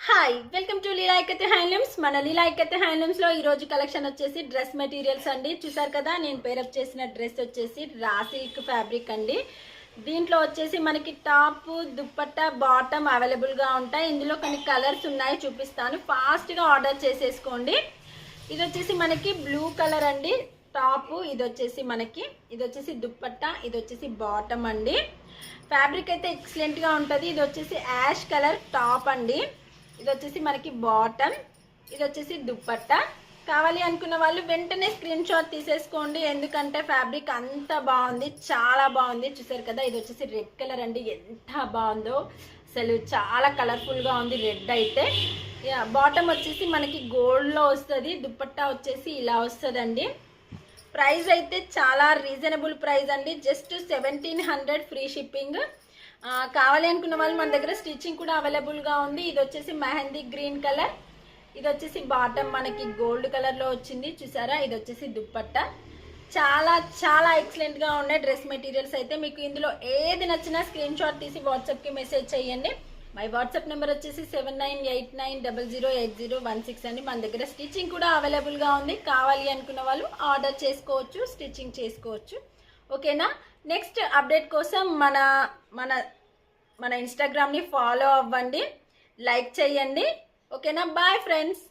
Hi welcome to లీలాయికతే handlooms. మన లీలాయికతే హ్యాండ్లూమ్స్ లో ఈ రోజు కలెక్షన్ వచ్చేసి డ్రెస్ మెటీరియల్స్ అండి. చూసారు కదా, నేను పేరప్ చేసిన డ్రెస్ వచ్చేసి రా సిల్క్ ఫ్యాబ్రిక్ అండి. దీంట్లో వచ్చేసి మనకి టాప్, దుప్పట్టా, బాటమ్ అవైలబుల్ గా ఉంటాయి. ఇందులో కొన్ని కలర్స్ ఉన్నాయి, చూపిస్తాను. ఫాస్ట్ గా ఆర్డర్ చేసేసుకోండి. ఇది వచ్చేసి మనకి బ్లూ కలర్ అండి టాప్. ఇది వచ్చేసి దుప్పట్టా, ఇది వచ్చేసి బాటమ్ అండి. ఫ్యాబ్రిక్ అయితే ఎక్సలెంట్ గా ఉంటుంది. ఇది వచ్చేసి యాష్ కలర్ టాప్ అండి. ఇది వచ్చేసి మనకి బాటమ్, ఇది వచ్చేసి దుప్పట్టా. కావాలి అనుకున్న వాళ్ళు వెంటనే స్క్రీన్ షాట్ తీసేసుకోండి, ఎందుకంటే ఫ్యాబ్రిక్ అంత బాగుంది, చాలా బాగుంది. చూసారు కదా, ఇది వచ్చేసి రెడ్ కలర్ అండి. ఎంత బాగుందో అసలు, చాలా కలర్ఫుల్గా ఉంది రెడ్ అయితే. బాటమ్ వచ్చేసి మనకి గోల్డ్లో వస్తుంది, దుప్పట్టా వచ్చేసి ఇలా వస్తుందండి. ప్రైస్ అయితే చాలా రీజనబుల్ ప్రైస్ అండి, జస్ట్ 1700 ఫ్రీ షిప్పింగ్. కావాలి అనుకున్న వాళ్ళు మన దగ్గర స్టిచ్చింగ్ కూడా అవైలబుల్గా ఉంది. ఇది వచ్చేసి మెహందీ గ్రీన్ కలర్, ఇది వచ్చేసి బాటమ్ మనకి గోల్డ్ కలర్లో వచ్చింది. చూసారా, ఇది వచ్చేసి దుప్పట్టా. చాలా చాలా ఎక్సలెంట్గా ఉన్నాయి డ్రెస్ మెటీరియల్స్ అయితే. మీకు ఇందులో ఏది నచ్చినా స్క్రీన్ షాట్ తీసి వాట్సాప్కి మెసేజ్ చేయండి. మై వాట్సాప్ నెంబర్ వచ్చేసి 7989008016 అండి. మన దగ్గర స్టిచ్చింగ్ కూడా అవైలబుల్గా ఉంది. కావాలి అనుకున్న వాళ్ళు ఆర్డర్ చేసుకోవచ్చు, స్టిచ్చింగ్ చేసుకోవచ్చు. ఓకేనా. నెక్స్ట్ అప్డేట్ కోసం మన మన మన ఇన్స్టాగ్రామ్ని ఫాలో అవ్వండి, లైక్ చేయండి. ఓకేనా. Bye friends.